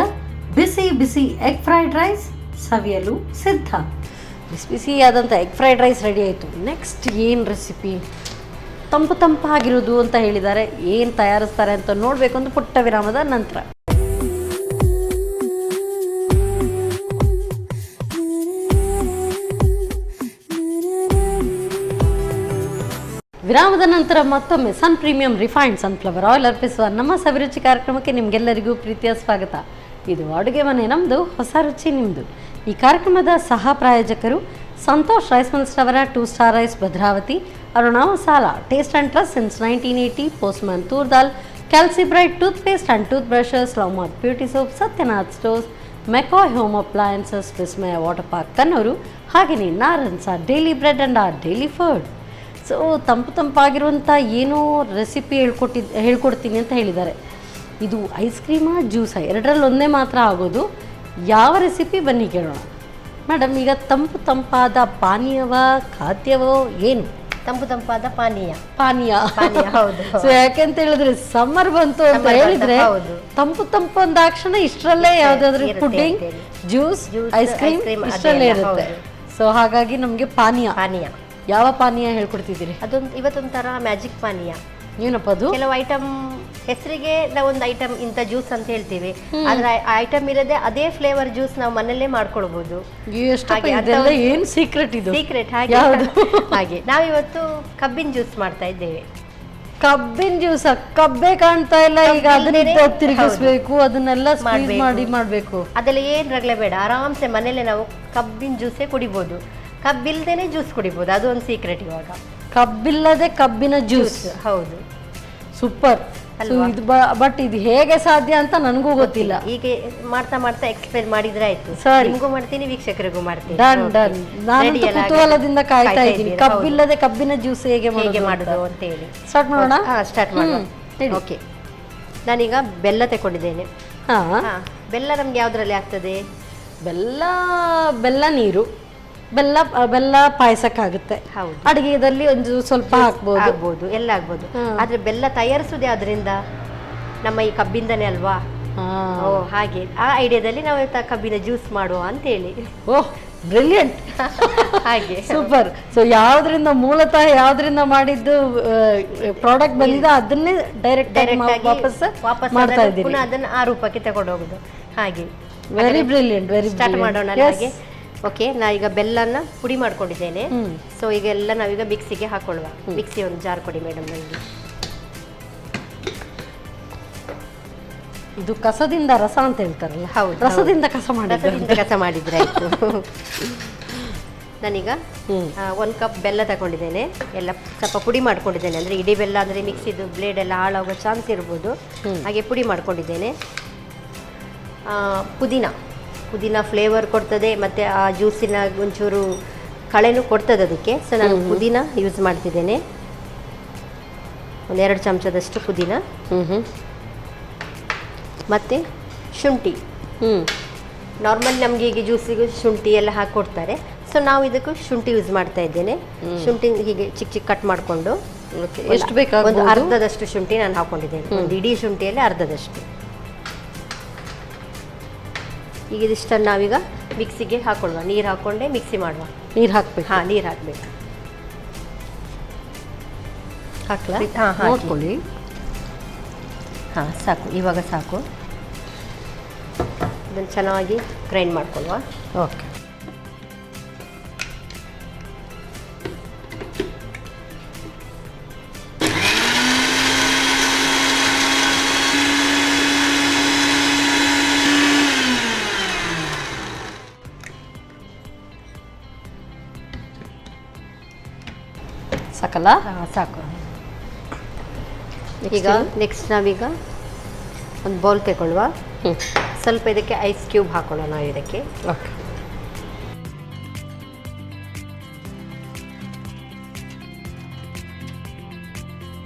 ಬಿಸಿ ಬಿಸಿ ಎಗ್ ಫ್ರೈಡ್ ರೈಸ್ ಸವಿಯಲು ಸಿದ್ಧ. ಬಿಸಿಯಾದಂಥ ಎಗ್ ಫ್ರೈಡ್ ರೈಸ್ ರೆಡಿ ಆಯಿತು. ನೆಕ್ಸ್ಟ್ ಏನು ರೆಸಿಪಿ? ತಂಪಾಗಿರೋದು ಅಂತ ಹೇಳಿದ್ದಾರೆ. ಏನು ತಯಾರಿಸ್ತಾರೆ ಅಂತ ನೋಡಬೇಕು ಅಂತ ಪುಟ್ಟ ವಿರಾಮದ ನಂತರ. ವಿರಾಮದ ನಂತರ ಮತ್ತೊಮ್ಮೆ ಪ್ರೀಮಿಯಂ ರಿಫೈನ್ಡ್ ಸನ್ಫ್ಲವರ್ ಆಯಿಲ್ ಅರ್ಪಿಸುವ ನಮ್ಮ ಸವಿರುಚಿ ಕಾರ್ಯಕ್ರಮಕ್ಕೆ ನಿಮಗೆಲ್ಲರಿಗೂ ಪ್ರೀತಿಯ ಸ್ವಾಗತ. ಇದು ಅಡುಗೆ ಮನೆ ನಮ್ಮದು, ಹೊಸ ರುಚಿ ನಿಮ್ಮದು. ಈ ಕಾರ್ಯಕ್ರಮದ ಸಹ ಪ್ರಾಯೋಜಕರು ಸಂತೋಷ್ ರೈಸ್ ಮಿಲ್ಸ್ ಅವರ 2 star rice Bhadravati, Aruna masala, taste and trust since 1980, postman toor dal, Calcibright tooth paste and tooth brushes, love mark beauty soap, Satyanath stores, McCoy home appliances, Vismaya water park Kannur, ಹಾಗೆಯೇ Narans daily bread and a daily food. So ತಂಪಾಗಿರುವಂಥ ಏನೋ recipe ಹೇಳ್ಕೊಡ್ತೀನಿ ಅಂತ ಹೇಳಿದ್ದಾರೆ. ಇದು ice ಕ್ರೀಮಾ, juice, ಎರಡರಲ್ಲಿ ಒಂದೇ ಮಾತ್ರ ಆಗೋದು. ಯಾವ ರೆಸಿಪಿ ಬನ್ನಿ ಕೇಳೋಣ. ಮೇಡಮ್, ಈಗ ತಂಪಾದ ಪಾನೀಯವ, ಖಾದ್ಯವೋ ಏನು? ತಂಪಾದ ಪಾನೀಯ. ಹೌದು. ಸೊ ಯಾಕೆಂತ ಹೇಳಿದ್ರೆ ಸಮ್ಮರ್ ಬಂತು ಅಂತ ಹೇಳಿದ್ರೆ ತಂಪು ಅಂದಾಕ್ಷಣ ಇಷ್ಟರಲ್ಲೇ ಯಾವ್ದಾದ್ರು ಪುಡ್ಡಿಂಗ್, ಜ್ಯೂಸ್, ಐಸ್ ಕ್ರೀಮ್ ಇಷ್ಟರಲ್ಲೇ ಇರುತ್ತೆ. ಸೊ ಹಾಗಾಗಿ ನಮಗೆ ಪಾನೀಯ ಯಾವ ಪಾನೀಯ ಹೇಳ್ಕೊಡ್ತಿದ್ದೀರಿ? ಇವತ್ತೊಂಥರ ಮ್ಯಾಜಿಕ್ ಪಾನೀಯ. ಏನಪ್ಪ ಅದು? ಕೆಲವು ಐಟಮ್ ಹೆಸರಿಗೆ ನಾವೊಂದು ಐಟಮ್ ಇಂಥ ಜ್ಯೂಸ್ ಅಂತ ಹೇಳ್ತೀವಿ, ಆದ್ರೆ ಐಟಮ್ ಇರದೆ ಅದೇ ಫ್ಲೇವರ್ ಜ್ಯೂಸ್ ನಾವು ಮನೆಯಲ್ಲೇ ಮಾಡ್ಕೊಳ್ಬಹುದು. ಏನು ಸೀಕ್ರೆಟ್ ಇದು? ಸೀಕ್ರೆಟ್ ಹಾಗೆ ನಾವಿವತ್ತು ಕಬ್ಬಿನ ಜ್ಯೂಸ್ ಮಾಡ್ತಾ ಇದ್ದೇವೆ. ಕಬ್ಬಿನ ಜ್ಯೂಸ್ ಕಬ್ಬೆ ಕಾಣ್ತಾ ಇಲ್ಲ ಈಗ. ಅದನ್ನ ತಿರುಗಿಸ್ಬೇಕು, ಅದನ್ನೆಲ್ಲ ಮಾಡ್ಬೇಕು. ಅದೆಲ್ಲ ಏನ್ ರಗಳೆ ಬೇಡ, ಆರಾಮ್ಸೆ ಮನೇಲೆ ನಾವು ಕಬ್ಬಿನ ಜ್ಯೂಸೇ ಕುಡಿಬಹುದು. ಕಬ್ಬಿಲ್ದೇನೆ ಜ್ಯೂಸ್ ಕುಡಿಬಹುದು, ಅದು ಒಂದು ಸೀಕ್ರೆಟ್. ಇವಾಗ ಕಬ್ಬಿಲ್ಲದೆ ಕಬ್ಬಿನ ಜ್ಯೂಸ್. ಹೌದು, ಸೂಪರ್. ಬಟ್ ಇದು ಹೇಗೆ ಸಾಧ್ಯ ಅಂತ ನನಗೂ ಗೊತ್ತಿಲ್ಲ. ಈಗ ಮಾಡ್ತಾ ಎಕ್ಸ್ಪ್ಲೇನ್ ಮಾಡಿದ್ರೆ ಆಯ್ತು. ನಿಮಗೂ ಮಾಡ್ತೀನಿ, ವೀಕ್ಷಕರಿಗೂ ಮಾಡ್ತೀನಿ. ನಾನು ಕುತೂಹಲದಿಂದ ಕಾಯ್ತಾ ಇದ್ದೀನಿ, ಕಬ್ಬಿಲ್ಲದೆ ಕಬ್ಬಿನ ಜ್ಯೂಸ್ ಹೇಗೆ ಮಾಡುದು ಅಂತ ಹೇಳಿ. ಸ್ಟಾರ್ಟ್ ಮಾಡೋಣ. ಸ್ಟಾರ್ಟ್ ಮಾಡೋಣ. ಓಕೆ, ನಾನೀಗ ಬೆಲ್ಲ ತಗೊಂಡಿದ್ದೇನೆ. ಬೆಲ್ಲ ನಮ್ಗೆ ಯಾವ್ದ್ರಲ್ಲಿ ಆಗ್ತದೆ? ಬೆಲ್ಲ ನೀರು, ಬೆಲ್ಲ ಪಾಯಸಕ್ಕಾಗುತ್ತೆ. ಅಡಿಗೆದಲ್ಲಿ ಒಂದು ಸ್ವಲ್ಪ ಆಗ್ಬೋದು, ಎಲ್ಲ ಆಗ್ಬೋದು. ಆದ್ರೆ ಬೆಲ್ಲ ತಯಾರಿಸುದೇ ಅದರಿಂದ, ನಮ್ಮ ಈ ಕಬ್ಬಿಂದನೇ ಅಲ್ವಾ? ಹಾಗೆ ಆ ಐಡಿಯಾದಲ್ಲಿ ನಾವು ಕಬ್ಬಿನ ಜ್ಯೂಸ್ ಮಾಡುವ ಅಂತ ಹೇಳಿ. ಓಹ್, ಬ್ರಿಲಿಯಂಟ್. ಹಾಗೆ ಸೂಪರ್. ಸೊ ಮೂಲತಃ ಯಾವ್ದ್ರಿಂದ ಮಾಡಿದ್ದು ಪ್ರಾಡಕ್ಟ್ ಬಂದಿದೆ ಅದನ್ನೇ ಡೈರೆಕ್ಟ್ ವಾಪಸ್ ಮಾಡ್ತಾ ಇದ್ದೀನಿ. ಅದನ್ನ ಆ ರೂಪಕ್ಕೆ ತಗೊಂಡು ಹೋಗುದು. ಹಾಗೆ ವೆರಿ ಬ್ರಿಲಿಯಂಟ್. ಸ್ಟಾರ್ಟ್ ಮಾಡೋಣ. ಹಾಗೆ ಓಕೆ, ನಾ ಈಗ ಬೆಲ್ಲನ ಪುಡಿ ಮಾಡ್ಕೊಂಡಿದ್ದೇನೆ. ಸೊ ಈಗ ಎಲ್ಲ ನಾವೀಗ ಮಿಕ್ಸಿಗೆ ಹಾಕೊಳ್ಳುವ. ಮಿಕ್ಸಿ ಒಂದು ಜಾರ್ ಕೊಡಿ ಮೇಡಮ್ ನನಗೆ. ಇದು ಕಸದಿಂದ ರಸ ಅಂತ ಹೇಳ್ತಾರಲ್ಲ, ಹೌದು, ರಸದಿಂದ ಕಸ ಮಾಡಿದ್ರೆ ರಸದಿಂದ ಕಸ ಮಾಡಿದ್ರೆ ಆಯಿತು. ನಾನೀಗ 1 ಕಪ್ ಬೆಲ್ಲ ತಗೊಂಡಿದ್ದೇನೆ, ಎಲ್ಲ ಸ್ವಲ್ಪ ಪುಡಿ ಮಾಡ್ಕೊಂಡಿದ್ದೇನೆ. ಅಂದರೆ ಇಡೀ ಬೆಲ್ಲ ಅಂದರೆ ಮಿಕ್ಸಿದು ಬ್ಲೇಡ್ ಎಲ್ಲ ಹಾಳಾಗೋ ಚಾನ್ಸ್ ಇರ್ಬೋದು, ಹಾಗೆ ಪುಡಿ ಮಾಡ್ಕೊಂಡಿದ್ದೇನೆ. ಪುದೀನ ಫ್ಲೇವರ್ ಕೊಡ್ತದೆ, ಮತ್ತು ಆ ಜ್ಯೂಸಿನ ಒಂಚೂರು ಕಳೆನೂ ಕೊಡ್ತದೆ ಅದಕ್ಕೆ. ಸೊ ನಾನು ಪುದೀನ ಯೂಸ್ ಮಾಡ್ತಿದ್ದೇನೆ, 1-2 ಚಮಚದಷ್ಟು ಪುದೀನ. ಮತ್ತು ಶುಂಠಿ. ನಾರ್ಮಲ್ ನಮಗೆ ಈಗ ಜ್ಯೂಸಿಗೂ ಶುಂಠಿ ಎಲ್ಲ ಹಾಕಿ ಕೊಡ್ತಾರೆ. ಸೊ ನಾವು ಇದಕ್ಕೂ ಶುಂಠಿ ಯೂಸ್ ಮಾಡ್ತಾ ಇದ್ದೇನೆ. ಶುಂಠಿ ಹೀಗೆ ಚಿಕ್ಕ ಚಿಕ್ಕ ಕಟ್ ಮಾಡಿಕೊಂಡು, ಎಷ್ಟು ಬೇಕಾಗ ಒಂದು ಅರ್ಧದಷ್ಟು ಶುಂಠಿ ನಾನು ಹಾಕೊಂಡಿದ್ದೇನೆ. ಒಂದು ಇಡೀ ಶುಂಠಿಯಲ್ಲಿ ಅರ್ಧದಷ್ಟು. ಈಗ ಇದಿಷ್ಟನ್ನು ನಾವೀಗ ಮಿಕ್ಸಿಗೆ ಹಾಕೊಳ್ಳುವ. ನೀರು ಹಾಕ್ಕೊಂಡೆ ಮಿಕ್ಸಿ ಮಾಡುವ. ನೀರು ಹಾಕ್ಬೇಕು? ಹಾಂ, ನೀರು ಹಾಕಬೇಕು. ಹಾಕ್ಲಾ? ಹಾಂ, ನೋಡ್ಕೊಳ್ಳಿ. ಹಾಂ, ಸಾಕು, ಇವಾಗ ಸಾಕು. ಇದನ್ನು ಚೆನ್ನಾಗಿ ಗ್ರೈಂಡ್ ಮಾಡ್ಕೊಳ್ಳುವ. ಓಕೆ. ಸಾಕಲ್ಲ? ಸಾಕು. ಈಗ ನೆಕ್ಸ್ಟ್ ನಾವೀಗ ಒಂದು ಬೌಲ್ ತಗೊಳ್ಳುವ. ಸ್ವಲ್ಪ ಇದಕ್ಕೆ ಐಸ್ ಕ್ಯೂಬ್ ಹಾಕೊಳ್ಳೋಣ ನಾವು ಇದಕ್ಕೆ. ಓಕೆ.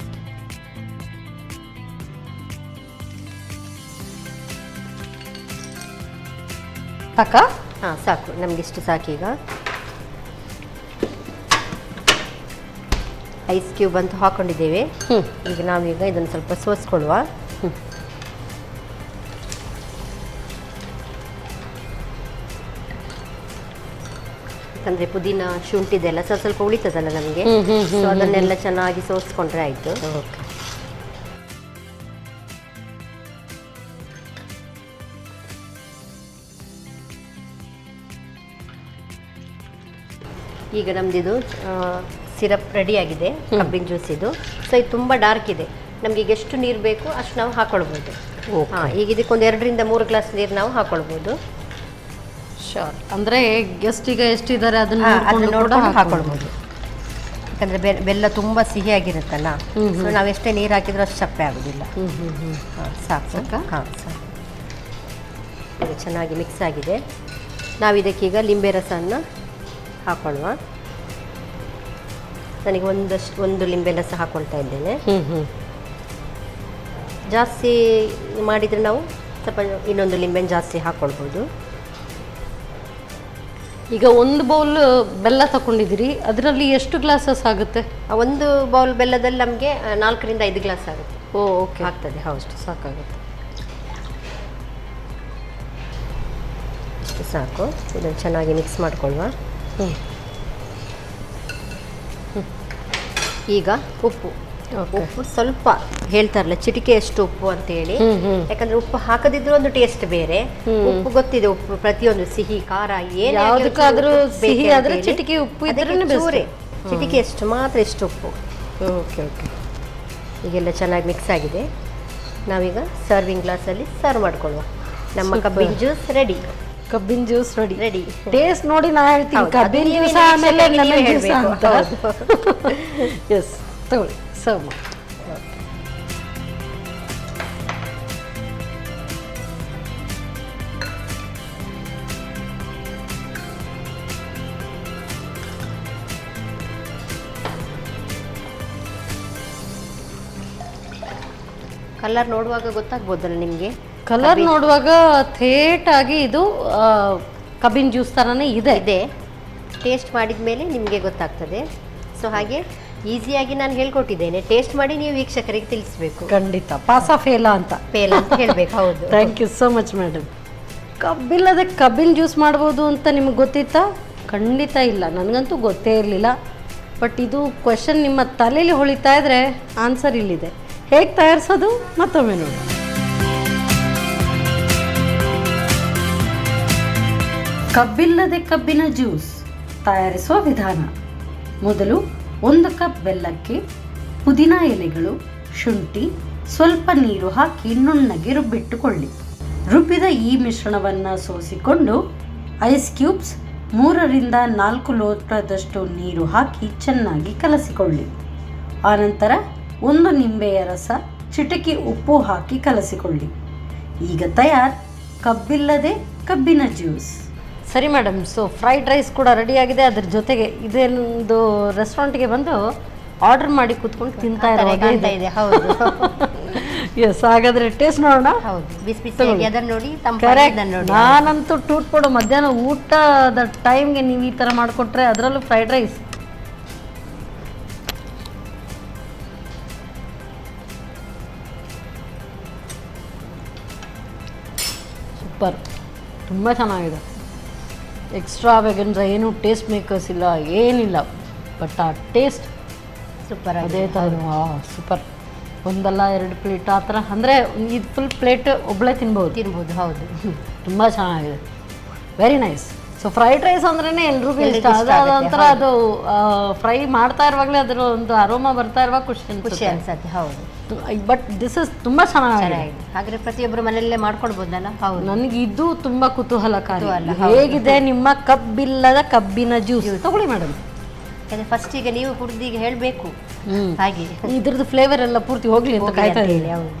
ಸಾಕಾ? ಹಾಂ, ಸಾಕು, ನಮಗಿಷ್ಟು ಸಾಕೀಗ. ಐಸ್ ಕ್ಯೂಬ್ ಅಂತ ಹಾಕೊಂಡಿದ್ದೇವೆ. ಈಗ ನಾವೀಗ ಇದನ್ನು ಸ್ವಲ್ಪ ಸೋಸ್ಕೊಳ್ಳುವ. ಯಾಕಂದರೆ ಪುದೀನ ಶುಂಠಿದೆಲ್ಲ ಸ್ವಲ್ಪ ಉಳಿತದಲ್ಲ ನಮಗೆ, ಸೊ ಅದನ್ನೆಲ್ಲ ಚೆನ್ನಾಗಿ ಸೋಸ್ಕೊಂಡ್ರೆ ಆಯಿತು. ಓಕೆ. ಈಗ ನಮ್ಮದಿದು ಸಿರಪ್ ರೆಡಿಯಾಗಿದೆ, ಕಬ್ಬಿನ ಜ್ಯೂಸ್ ಇದು. ಸೊ ಇದು ತುಂಬ ಡಾರ್ಕ್ ಇದೆ, ನಮಗೆ ಈಗ ಎಷ್ಟು ನೀರು ಬೇಕು ಅಷ್ಟು ನಾವು ಹಾಕ್ಕೊಳ್ಬೋದು. ಹಾಂ, ಈಗ ಇದಕ್ಕೊಂದು 2-3 ಗ್ಲಾಸ್ ನೀರು ನಾವು ಹಾಕ್ಕೊಳ್ಬೋದು. ಶೋರ್. ಅಂದರೆ ಗೆಸ್ಟಿಗೆ ಎಷ್ಟಿದ್ದಾರೆ ಅದನ್ನು ನೋಡ್ಕೊಂಡು ಹಾಕ್ಕೊಳ್ಬೋದು. ಯಾಕಂದರೆ ಬೆಲ್ಲ ತುಂಬ ಸಿಹಿಯಾಗಿರುತ್ತಲ್ಲ, ಸೊ ನಾವು ಎಷ್ಟೇ ನೀರು ಹಾಕಿದ್ರೂ ಅಷ್ಟು ಚಪ್ಪೆ ಆಗೋದಿಲ್ಲ. ಹಾಂ, ಸಾಕು. ಹಾಂ, ಸಾಕು. ಇದು ಚೆನ್ನಾಗಿ ಮಿಕ್ಸ್ ಆಗಿದೆ. ನಾವು ಇದಕ್ಕೀಗ ಲಿಂಬೆ ರಸವನ್ನು ಹಾಕೊಳ್ಳುವ. ನನಗೆ ಒಂದು ಲಿಂಬೆ ರಸ ಹಾಕ್ಕೊಳ್ತಾ ಇದ್ದೇನೆ. ಜಾಸ್ತಿ ಮಾಡಿದರೆ ನಾವು ಸ್ವಲ್ಪ ಇನ್ನೊಂದು ಲಿಂಬೆನ ಜಾಸ್ತಿ ಹಾಕ್ಕೊಳ್ಬೋದು. ಈಗ ಒಂದು ಬೌಲ್ ಬೆಲ್ಲ ತಗೊಂಡಿದ್ದೀರಿ, ಅದರಲ್ಲಿ ಎಷ್ಟು ಗ್ಲಾಸಸ್ ಆಗುತ್ತೆ? ಒಂದು ಬೌಲ್ ಬೆಲ್ಲದಲ್ಲಿ ನಮಗೆ 4-5 ಗ್ಲಾಸ್ ಆಗುತ್ತೆ. ಓಕೆ, ಆಗ್ತದೆ. ಹೌದು, ಅಷ್ಟು ಸಾಕಾಗುತ್ತೆ. ಇಷ್ಟು ಸಾಕು. ಇದನ್ನು ಚೆನ್ನಾಗಿ ಮಿಕ್ಸ್ ಮಾಡಿಕೊಳ್ಳುವ. ಈಗ ಉಪ್ಪು ಸ್ವಲ್ಪ ಹೇಳ್ತಾರಲ್ಲ ಚಿಟಿಕೆಯಷ್ಟು ಉಪ್ಪು ಅಂತ ಹೇಳಿ. ಯಾಕಂದ್ರೆ ಉಪ್ಪು ಹಾಕದಿದ್ರು ಒಂದು ಟೇಸ್ಟ್ ಬೇರೆ. ಉಪ್ಪು ಗೊತ್ತಿದೆ, ಉಪ್ಪು ಪ್ರತಿಯೊಂದು ಸಿಹಿ ಖಾರ ಯಾವುದಕ್ಕಾದ್ರೂ ಸಿಹಿ ಆದ್ರೆ ಚಿಟಿಕೆ ಉಪ್ಪು ಇದ್ರೆ ಚಿಟಿಕೆಯಷ್ಟು ಮಾತ್ರ ಎಷ್ಟು ಉಪ್ಪು. Okay okay. ಈಗೆಲ್ಲ ಚೆನ್ನಾಗಿ ಮಿಕ್ಸ್ ಆಗಿದೆ. ನಾವೀಗ ಸರ್ವಿಂಗ್ ಗ್ಲಾಸಲ್ಲಿ ಸರ್ವ್ ಮಾಡ್ಕೊಳ್ಳುವ. ನಮ್ಮ ಕಬ್ಬಿನ ಜ್ಯೂಸ್ ರೆಡಿ. ಕಬ್ಬಿನ ಜ್ಯೂಸ್ ರೆಡಿ. ಟೇಸ್ಟ್ ನೋಡಿ ನಾ ಹೇಳ್ತೀನಿ ಕಬ್ಬಿನ ಜ್ಯೂಸ್ ಆಮೇಲೆ ಲೆಮನ್ ಜ್ಯೂಸ್ ಅಂತ. ಎಸ್, ತಗೊಳ್ಳಿ, ಸರ್ವ್ ಮಾಡಿ. ಕಲರ್ ನೋಡುವಾಗ ಗೊತ್ತಾಗ್ಬೋದಲ್ಲ ನಿಮಗೆ? ಕಲರ್ ನೋಡುವಾಗ ಥೇಟ್ ಆಗಿ ಇದು ಕಬ್ಬಿನ ಜ್ಯೂಸ್ ಥರನೇ ಇದೆ. ಟೇಸ್ಟ್ ಮಾಡಿದ ಮೇಲೆ ನಿಮಗೆ ಗೊತ್ತಾಗ್ತದೆ. ಸೊ ಹಾಗೆ ಈಸಿಯಾಗಿ ನಾನು ಹೇಳ್ಕೊಟ್ಟಿದ್ದೇನೆ. ಟೇಸ್ಟ್ ಮಾಡಿ ನೀವು ವೀಕ್ಷಕರಿಗೆ ತಿಳಿಸ್ಬೇಕು. ಖಂಡಿತ. ಪಾಸ ಫೇಲ ಅಂತ ಹೇಳಬೇಕು. ಹೌದು. Thank you so much madam. ಕಬ್ಬಿಲ್ಲದೆ ಕಬ್ಬಿನ ಜ್ಯೂಸ್ ಮಾಡ್ಬೋದು ಅಂತ ನಿಮ್ಗೆ ಗೊತ್ತಿತ್ತಾ? ಖಂಡಿತ ಇಲ್ಲ, ನನಗಂತೂ ಗೊತ್ತೇ ಇರಲಿಲ್ಲ. ಬಟ್ ಇದು ಕ್ವೆಶನ್ ನಿಮ್ಮ ತಲೆಯಲ್ಲಿ ಹೊಳಿತಾ ಇದ್ರೆ ಆನ್ಸರ್ ಇಲ್ಲಿದೆ. ಹೇಗೆ ತಯಾರಿಸೋದು ಮತ್ತೊಮ್ಮೆ ನೋಡಿ. ಕಬ್ಬಿಲ್ಲದೆ ಕಬ್ಬಿನ ಜ್ಯೂಸ್ ತಯಾರಿಸುವ ವಿಧಾನ. ಮೊದಲು 1 ಕಪ್ ಬೆಲ್ಲಕ್ಕೆ ಪುದೀನ ಎಲೆಗಳು, ಶುಂಠಿ, ಸ್ವಲ್ಪ ನೀರು ಹಾಕಿ ನುಣ್ಣಗೆ ರುಬ್ಬಿಟ್ಟುಕೊಳ್ಳಿ. ರುಬ್ಬಿದ ಈ ಮಿಶ್ರಣವನ್ನು ಸೋಸಿಕೊಂಡು ಐಸ್ ಕ್ಯೂಬ್ಸ್ 3ರಿಂದ 4 ಲೋಟದಷ್ಟು ನೀರು ಹಾಕಿ ಚೆನ್ನಾಗಿ ಕಲಸಿಕೊಳ್ಳಿ. ಆನಂತರ 1 ನಿಂಬೆಯ ರಸ, ಚಿಟಿಕೆ ಉಪ್ಪು ಹಾಕಿ ಕಲಸಿಕೊಳ್ಳಿ. ಈಗ ಕಬ್ಬಿಲ್ಲದೆ ಕಬ್ಬಿನ ಜ್ಯೂಸ್. ಸರಿ ಮೇಡಮ್, ಸೊ ಫ್ರೈಡ್ ರೈಸ್ ಕೂಡ ರೆಡಿಯಾಗಿದೆ. ಅದ್ರ ಜೊತೆಗೆ ಇದೊಂದು ರೆಸ್ಟೋರೆಂಟ್ಗೆ ಬಂದು ಆರ್ಡರ್ ಮಾಡಿ ಕೂತ್ಕೊಂಡು ತಿಂತಾ ಇದೆ. ಹೌದು. ಎಸ್, ಹಾಗಾದ್ರೆ ಟೇಸ್ಟ್ ನೋಡೋಣ. ಹೌದು, ಬಿಸಿ ಬಿಸಿ ಅದನ್ನ ನೋಡಿ. ನಾನಂತೂ ಟೂಟ್ ಕೊಡೋ ಮಧ್ಯಾಹ್ನ ಊಟದ ಟೈಮ್ಗೆ ನೀವು ಈ ಥರ ಮಾಡಿಕೊಟ್ರೆ, ಅದರಲ್ಲೂ ಫ್ರೈಡ್ ರೈಸ್ ಸೂಪರ್, ತುಂಬ ಚೆನ್ನಾಗಿದೆ. ಎಕ್ಸ್ಟ್ರಾ ವೆಗನ್ಸ್ ಏನು ಟೇಸ್ಟ್ ಮೇಕರ್ಸ್ ಇಲ್ಲ, ಏನಿಲ್ಲ, ಬಟ್ ಆ ಟೇಸ್ಟ್ ಸೂಪರ್. ಅದೇ ಥರ ಸೂಪರ್. 1 ಅಲ್ಲ 2 ಪ್ಲೇಟ್ ಆ ಥರ, ಅಂದರೆ ಇದು ಫುಲ್ ಪ್ಲೇಟ್ ಒಬ್ಬಳೇ ತಿನ್ಬೋದು. ಹೌದು, ತುಂಬ ಚೆನ್ನಾಗಿದೆ. Very nice. So fried rice ಅಂದ್ರೇ ಎಲ್ರಿಗೂ ಇಷ್ಟ. ಅದೊಂಥರ ಅದು ಫ್ರೈ ಮಾಡ್ತಾ ಇರುವಾಗಲೇ ಅದರ ಒಂದು ಅರೋಮಾ ಬರ್ತಾ ಇರುವಾಗ ಖುಷಿ ಅನ್ಸುತ್ತೆ. ಹೌದು, ಬಟ್ ದಿಸ್ ಇಸ್ ತುಂಬ ಚೆನ್ನಾಗಿದೆ. ಹಾಗಾದ್ರೆ ಪ್ರತಿಯೊಬ್ಬರು ಮನೆಯಲ್ಲೇ ಮಾಡ್ಕೊಳ್ಬೋದಲ್ಲ. ಹೌದು, ನನಗೆ ಇದು ತುಂಬ ಕುತೂಹಲಕಾರಿ. ಹೇಗಿದೆ ನಿಮ್ಮ ಕಬ್ಬಿಲ್ಲದ ಕಬ್ಬಿನ ಜ್ಯೂಸ್? ತಗೊಳ್ಳಿ ಮೇಡಮ್. ಫಸ್ಟ್ ಈಗ ನೀವು ಕುಡಿದೀಗ ಹೇಳಬೇಕು. ಹಾಗೆ ಇದ್ರದ್ದು ಫ್ಲೇವರ್ ಎಲ್ಲ ಪೂರ್ತಿ ಹೋಗ್ಲಿ ಅಂತ ಕಾಯ್ತಾ ಇದ್ದೀನಿ. ಹೌದು.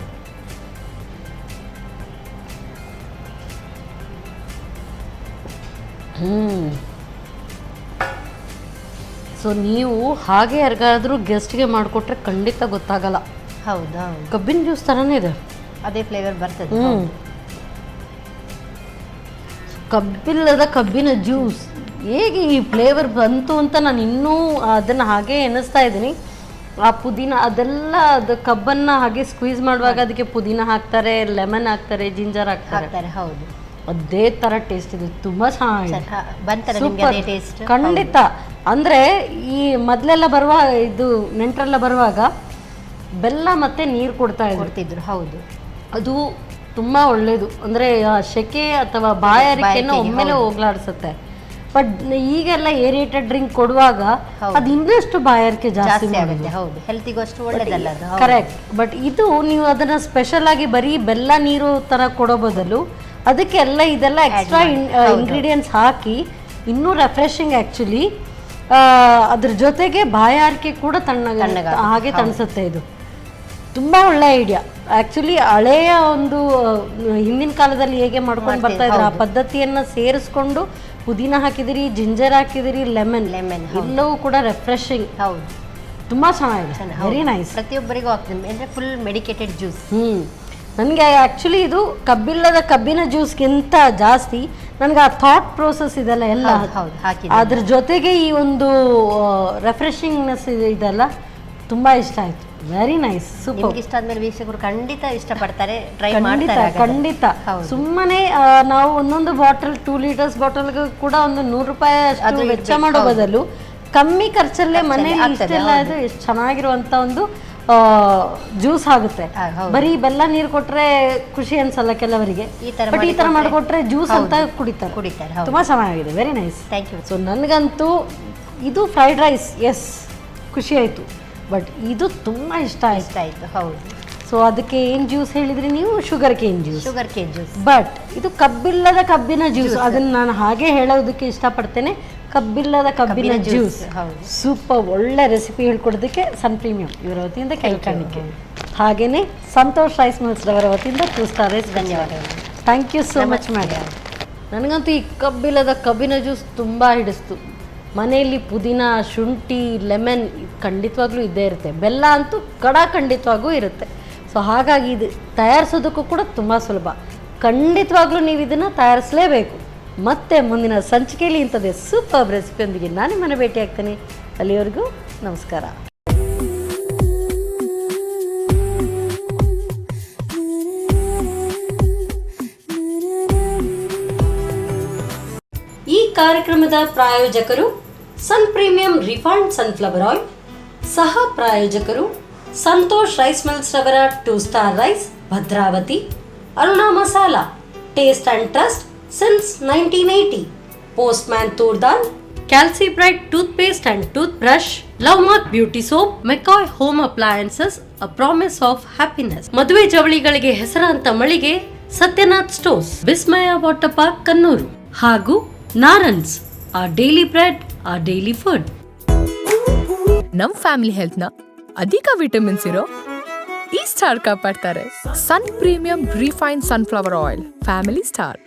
ಸೊ ನೀವು ಹಾಗೆ ಯಾರಿಗಾದ್ರೂ ಗೆಸ್ಟ್ಗೆ ಮಾಡಿಕೊಟ್ರೆ ಖಂಡಿತ ಗೊತ್ತಾಗಲ್ಲ. ಹೌದಾ? ಕಬ್ಬಿನ ಜ್ಯೂಸ್ ಥರನೇ ಇದೆ, ಅದೇ ಫ್ಲೇವರ್ ಬರ್ತದೆ. ಕಬ್ಬಿಲ್ಲದ ಕಬ್ಬಿನ ಜ್ಯೂಸ್ ಹೇಗೆ ಈ ಫ್ಲೇವರ್ ಬಂತು ಅಂತ ನಾನು ಇನ್ನೂ ಅದನ್ನು ಹಾಗೆ ಎನಿಸ್ತಾ ಇದ್ದೀನಿ. ಆ ಪುದೀನ ಅದೆಲ್ಲ, ಅದು ಕಬ್ಬನ್ನು ಹಾಗೆ ಸ್ಕ್ವೀಸ್ ಮಾಡುವಾಗ ಅದಕ್ಕೆ ಪುದೀನ ಹಾಕ್ತಾರೆ, ಲೆಮನ್ ಹಾಕ್ತಾರೆ, ಜಿಂಜರ್ ಹಾಕ್ತಾರೆ. ಹೌದು, ಅದೇ ಥರ ಟೇಸ್ಟ್ ಇದೆ. ತುಂಬ ಚೆನ್ನಾಗಿದೆ. ಖಂಡಿತ. ಅಂದರೆ ಈ ಮೊದಲೆಲ್ಲ ಇದು ನೆಂಟರೆಲ್ಲ ಬರುವಾಗ ಬೆಲ್ಲ ಮತ್ತು ನೀರು ಕೊಡ್ತಿದ್ರು. ಹೌದು, ಅದು ತುಂಬ ಒಳ್ಳೆಯದು. ಅಂದರೆ ಸೆಕೆ ಅಥವಾ ಬಾಯಾರಿಕೆಯನ್ನು ಒಮ್ಮೆಲೆ ಹೋಗ್ಲಾಡಿಸುತ್ತೆ. ಬಟ್ ಈಗೆಲ್ಲ ಏರಿಯೇಟೆಡ್ ಡ್ರಿಂಕ್ ಕೊಡುವಾಗ ಅದು ಇನ್ನಷ್ಟು ಬಾಯಾರಿಕೆ ಜಾಸ್ತಿ ಆಗುತ್ತೆ. ಹೌದು, ಹೆಲ್ತಿಗೂ ಅಷ್ಟು ಒಳ್ಳೆಯದಲ್ಲ ಅದು. ಕರೆಕ್ಟ್. ಬಟ್ ಇದು ನೀವು ಅದನ್ನು ಸ್ಪೆಷಲ್ ಆಗಿ ಬರೀ ಬೆಲ್ಲ ನೀರು ಥರ ಕೊಡೋ ಬದಲು ಅದಕ್ಕೆ ಇದೆಲ್ಲ ಎಕ್ಸ್ಟ್ರಾ ಇಂಗ್ರೀಡಿಯೆಂಟ್ಸ್ ಹಾಕಿ ಇನ್ನೂ ರೆಫ್ರೆಶಿಂಗ್ ಆ್ಯಕ್ಚುಲಿ. ಅದ್ರ ಜೊತೆಗೆ ಬಾಯಾರಿಕೆ ಕೂಡ ಹಾಗೆ ತಣಿಸುತ್ತೆ. ಇದು ತುಂಬ ಒಳ್ಳೆ ಐಡಿಯಾ ಆ್ಯಕ್ಚುಲಿ. ಹಳೆಯ ಒಂದು ಹಿಂದಿನ ಕಾಲದಲ್ಲಿ ಹೇಗೆ ಮಾಡ್ಕೊಂಡು ಬರ್ತಾ ಇದ್ರು ಆ ಪದ್ಧತಿಯನ್ನು ಸೇರಿಸ್ಕೊಂಡು ಪುದೀನ ಹಾಕಿದಿರಿ, ಜಿಂಜರ್ ಹಾಕಿದಿರಿ, ಲೆಮನ್ ಎಲ್ಲವೂ ಕೂಡ ರೆಫ್ರೆಶಿಂಗ್. ಹೌದು, ತುಂಬ ಚೆನ್ನಾಗಿದೆ. Very nice. ಪ್ರತಿಯೊಬ್ಬರಿಗೂ ಆಗ್ತದೆ. ಅಂದರೆ ಫುಲ್ ಮೆಡಿಕೇಟೆಡ್ ಜ್ಯೂಸ್. ನನಗೆ ಆ್ಯಕ್ಚುಲಿ ಇದು ಕಬ್ಬಿಲ್ಲದ ಕಬ್ಬಿನ ಜ್ಯೂಸ್ಗಿಂತ ಜಾಸ್ತಿ ನನಗೆ ಆ ಥಾಟ್ ಪ್ರೋಸೆಸ್ ಇದೆಲ್ಲ ಎಲ್ಲ ಅದ್ರ ಜೊತೆಗೆ ಈ ಒಂದು ರೆಫ್ರೆಶಿಂಗ್ನೆಸ್ ಇದೆಲ್ಲ ತುಂಬ ಇಷ್ಟ ಆಯಿತು. Very nice, super. ಇಷ್ಟ ಆದ್ಮೇಲೆ ವೀಕ್ಷಕರು ಖಂಡಿತ ಇಷ್ಟಪಡ್ತಾರೆ, ಟ್ರೈ ಖಂಡಿತ. ಸುಮ್ಮನೆ ನಾವು ಒಂದೊಂದು ಬಾಟಲ್ 2 ಲೀಟರ್ಸ್ ಬಾಟಲ್ಗೆ ಕೂಡ ಒಂದು 100 ರೂಪಾಯಿ ಅಷ್ಟು ವೆಚ್ಚ ಮಾಡೋ ಬದಲು ಕಮ್ಮಿ ಖರ್ಚಲ್ಲೇ ಮನೇಲಿ ಇಷ್ಟೆಲ್ಲ ಇದು ಎಷ್ಟು ಚೆನ್ನಾಗಿರುವಂಥ ಒಂದು ಜ್ಯೂಸ್ ಆಗುತ್ತೆ. ಬರೀ ಬೆಲ್ಲ ನೀರು ಕೊಟ್ರೆ ಖುಷಿ ಅನ್ಸಲ್ಲ ಕೆಲವರಿಗೆ, ಬಟ್ ಈ ತರ ಮಾಡಿಕೊಟ್ರೆ ಜ್ಯೂಸ್ ಅಂತ ಕುಡಿತಾರೆ. ತುಂಬಾ ಚೆನ್ನಾಗಿದೆ. Very nice, thank you. So ನನಗಂತೂ ಇದು ಫ್ರೈಡ್ ರೈಸ್ ಖುಷಿ ಆಯ್ತು, ಬಟ್ ಇದು ತುಂಬಾ ಇಷ್ಟ ಆಯ್ತು. ಹೌದು. ಸೊ ಅದಕ್ಕೆ ಏನ್ ಜ್ಯೂಸ್ ಹೇಳಿದ್ರಿ ನೀವು? Sugar cane juice. ಬಟ್ ಇದು ಕಬ್ಬಿಲ್ಲದ ಕಬ್ಬಿನ ಜ್ಯೂಸ್. ಅದನ್ನ ನಾನು ಹಾಗೆ ಹೇಳೋದಕ್ಕೆ ಇಷ್ಟಪಡ್ತೇನೆ, ಕಬ್ಬಿಲ್ಲದ ಕಬ್ಬಿನ ಜ್ಯೂಸ್. ಸೂಪರ್. ಒಳ್ಳೆ ರೆಸಿಪಿ ಹೇಳ್ಕೊಡೋದಕ್ಕೆ ಸನ್ ಪ್ರೀಮಿಯಂ ಇವರ ವತಿಯಿಂದ ಕೇಳ್ಕೊಂಡಿಕ್ಕೆ, ಹಾಗೇನೆ ಸಂತೋಷ್ ರೈಸ್ ಮಿಲ್ಸ್ ಅವರ ವತಿಯಿಂದ 2 ಸ್ಟಾರ್ ರೈಸ್. ಧನ್ಯವಾದಗಳು. Thank you so much madam. ನನಗಂತೂ ಈ ಕಬ್ಬಿಲ್ಲದ ಕಬ್ಬಿನ ಜ್ಯೂಸ್ ತುಂಬ ಹಿಡಿಸ್ತು. ಮನೆಯಲ್ಲಿ ಪುದೀನ, ಶುಂಠಿ, ಲೆಮನ್ ಖಂಡಿತವಾಗ್ಲೂ ಇದ್ದೇ ಇರುತ್ತೆ. ಬೆಲ್ಲ ಅಂತೂ ಖಂಡಿತವಾಗೂ ಇರುತ್ತೆ. ಸೊ ಹಾಗಾಗಿ ಇದು ತಯಾರಿಸೋದಕ್ಕೂ ಕೂಡ ತುಂಬ ಸುಲಭ. ಖಂಡಿತವಾಗ್ಲೂ ನೀವು ಇದನ್ನು ತಯಾರಿಸಲೇಬೇಕು. ಮತ್ತೆ ಮುಂದಿನ ಸಂಚಿಕೆಯಲ್ಲಿ ಇಂಥದ್ದೇ ಸೂಪರ್ ರೆಸಿಪಿಯೊಂದಿಗೆ ನಾನು ನಿಮ್ಮನ್ನು ಭೇಟಿ ಆಗ್ತೇನೆ. ಅಲ್ಲಿವರೆಗೂ ನಮಸ್ಕಾರ. ಈ ಕಾರ್ಯಕ್ರಮದ ಪ್ರಾಯೋಜಕರು Sun premium refined sunflower oil, ಸಹ ಪ್ರಾಯೋಜಕರು ಸಂತೋಷ್ ರೈಸ್ ಮಿಲ್ಸ್ ರವರ 2 star rice Bhadravati, Aruna masala taste and trust since 1980, Postman Turdal, Calcibrite toothpaste and toothbrush, Love Mark Beauty Soap, McCoy Home Appliances, a promise of happiness. ಮದುವೆ ಜವಳಿಗಳಿಗೆ ಹೆಸರಾಂತ ಮಳಿಗೆ Satyanath stores, Vismaya water park Kannur ಹಾಗೂ Narans, a daily bread, a daily food. ನಮ್ family health ನ ಅಧಿಕ vitamins ಇರೋ ಈ ಸ್ಟಾರ್ ಕಾಪಾಡ್ತಾರೆ. Sun premium refine sunflower oil, family star.